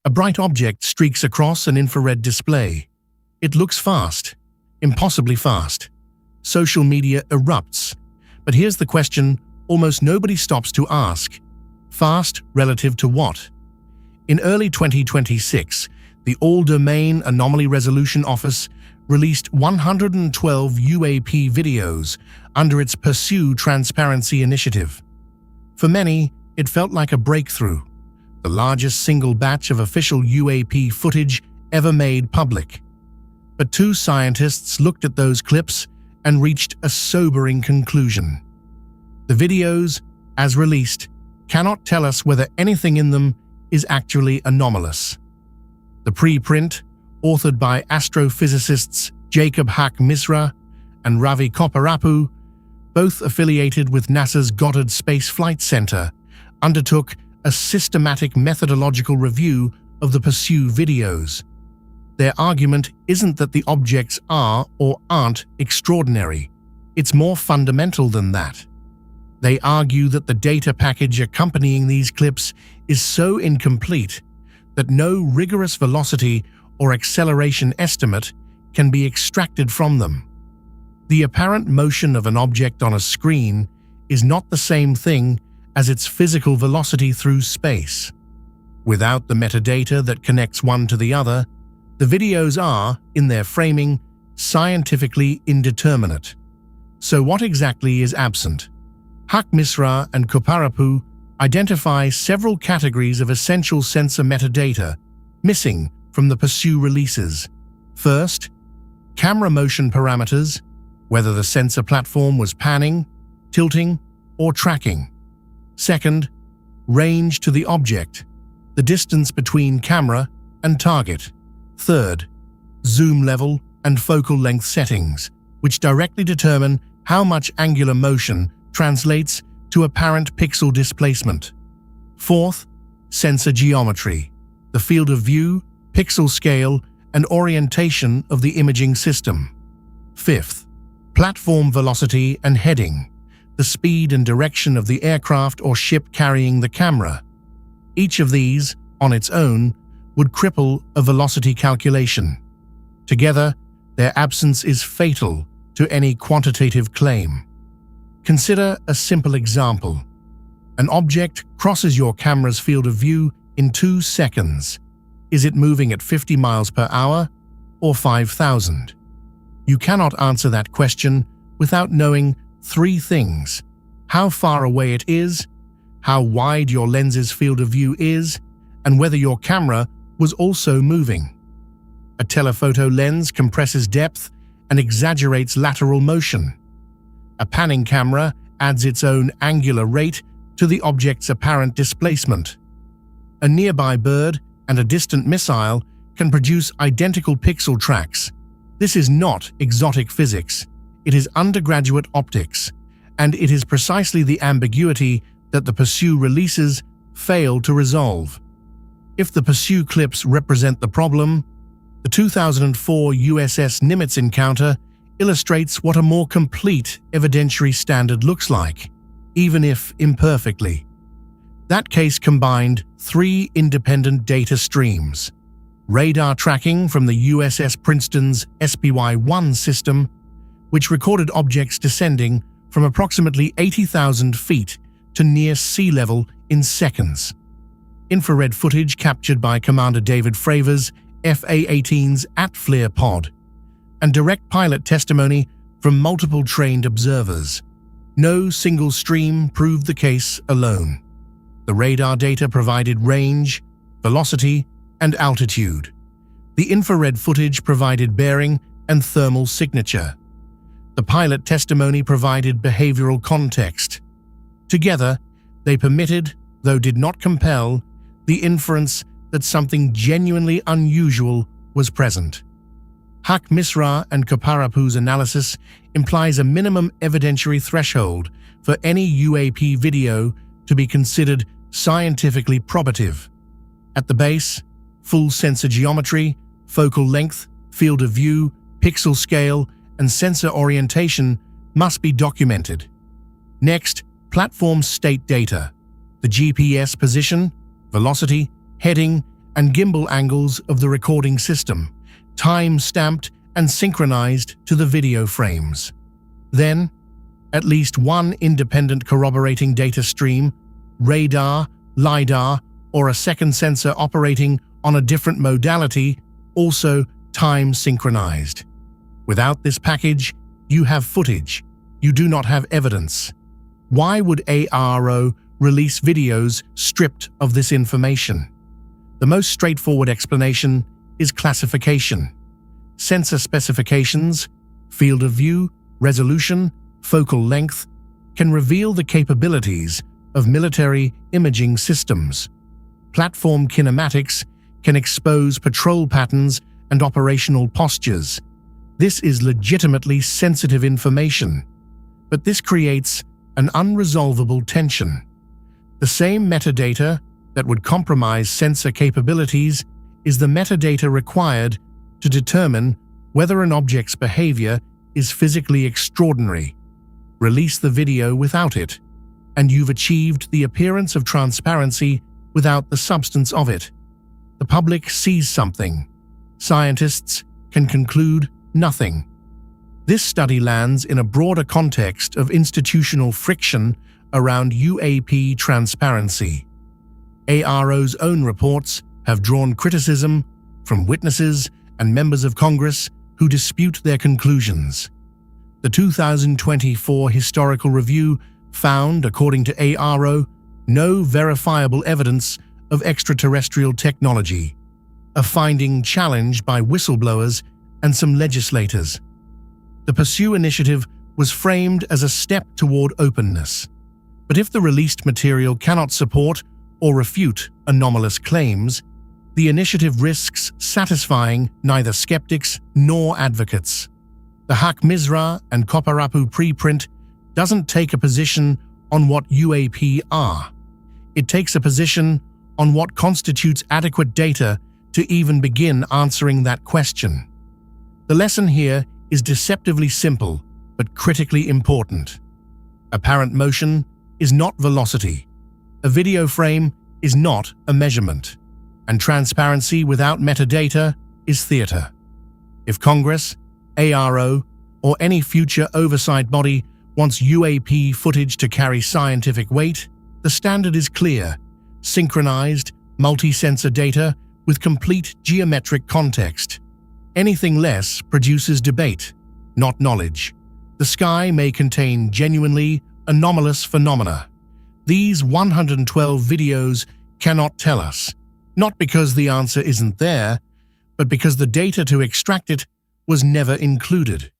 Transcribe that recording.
A bright object streaks across an infrared display. It looks fast, impossibly fast. Social media erupts. But here's the question almost nobody stops to ask. Fast relative to what? In early 2026, the All-Domain Anomaly Resolution Office released 112 UAP videos under its PURSUE Transparency Initiative. For many, it felt like a breakthrough, the largest single batch of official UAP footage ever made public. But two scientists looked at those clips and reached a sobering conclusion. The videos, as released, cannot tell us whether anything in them is actually anomalous. The preprint, authored by astrophysicists Jacob Haqq-Misra and Ravi Kopparapu, both affiliated with NASA's Goddard Space Flight Center, undertook a systematic methodological review of the PURSUE videos. Their argument isn't that the objects are or aren't extraordinary. It's more fundamental than that. They argue that the data package accompanying these clips is so incomplete that no rigorous velocity or acceleration estimate can be extracted from them. The apparent motion of an object on a screen is not the same thing as its physical velocity through space. Without the metadata that connects one to the other, the videos are, in their framing, scientifically indeterminate. So what exactly is absent? Haqq-Misra and Kopparapu identify several categories of essential sensor metadata missing from the PURSUE releases. First, camera motion parameters, whether the sensor platform was panning, tilting, or tracking. Second, range to the object, the distance between camera and target. Third, zoom level and focal length settings, which directly determine how much angular motion translates to apparent pixel displacement. Fourth, sensor geometry, the field of view, pixel scale, and orientation of the imaging system. Fifth, platform velocity and heading, the speed and direction of the aircraft or ship carrying the camera. Each of these, on its own, would cripple a velocity calculation. Together, their absence is fatal to any quantitative claim. Consider a simple example. An object crosses your camera's field of view in 2 seconds. Is it moving at 50 miles per hour or 5,000? You cannot answer that question without knowing 3 things: how far away it is, how wide your lens's field of view is, and whether your camera was also moving. A telephoto lens compresses depth and exaggerates lateral motion. A panning camera adds its own angular rate to the object's apparent displacement. A nearby bird and a distant missile can produce identical pixel tracks. This is not exotic physics. It is undergraduate optics, and it is precisely the ambiguity that the PURSUE releases fail to resolve. If the PURSUE clips represent the problem, the 2004 USS Nimitz encounter illustrates what a more complete evidentiary standard looks like, even if imperfectly. That case combined 3 independent data streams: radar tracking from the USS Princeton's SPY-1 system, which recorded objects descending from approximately 80,000 feet to near sea level in seconds; infrared footage captured by Commander David Fravor's FA-18's ATFLIR pod; and direct pilot testimony from multiple trained observers. No single stream proved the case alone. The radar data provided range, velocity, and altitude. The infrared footage provided bearing and thermal signature. The pilot testimony provided behavioral context. Together, they permitted, though did not compel, the inference that something genuinely unusual was present. Haqq-Misra and Kopparapu's analysis implies a minimum evidentiary threshold for any UAP video to be considered scientifically probative. At the base, full sensor geometry, focal length, field of view, pixel scale, and sensor orientation must be documented. Next, platform state data, the GPS position, velocity, heading, and gimbal angles of the recording system, time-stamped and synchronized to the video frames. Then, at least one independent corroborating data stream, radar, LiDAR, or a second sensor operating on a different modality, also time-synchronized. Without this package, you have footage. You do not have evidence. Why would AARO release videos stripped of this information? The most straightforward explanation is classification. Sensor specifications, field of view, resolution, focal length can reveal the capabilities of military imaging systems. Platform kinematics can expose patrol patterns and operational postures. This is legitimately sensitive information, but this creates an unresolvable tension. The same metadata that would compromise sensor capabilities is the metadata required to determine whether an object's behavior is physically extraordinary. Release the video without it, and you've achieved the appearance of transparency without the substance of it. The public sees something. Scientists can conclude nothing. This study lands in a broader context of institutional friction around UAP transparency. AARO's own reports have drawn criticism from witnesses and members of Congress who dispute their conclusions. The 2024 Historical Review found, according to AARO, no verifiable evidence of extraterrestrial technology, a finding challenged by whistleblowers and some legislators. The PURSUE Initiative was framed as a step toward openness. But if the released material cannot support or refute anomalous claims, the initiative risks satisfying neither skeptics nor advocates. The Haqq-Misra and Kopparapu preprint doesn't take a position on what UAP are. It takes a position on what constitutes adequate data to even begin answering that question. The lesson here is deceptively simple, but critically important. Apparent motion is not velocity. A video frame is not a measurement. And transparency without metadata is theater. If Congress, AARO, or any future oversight body wants UAP footage to carry scientific weight, the standard is clear: synchronized, multi-sensor data with complete geometric context. Anything less produces debate, not knowledge. The sky may contain genuinely anomalous phenomena. These 112 videos cannot tell us, not because the answer isn't there, but because the data to extract it was never included.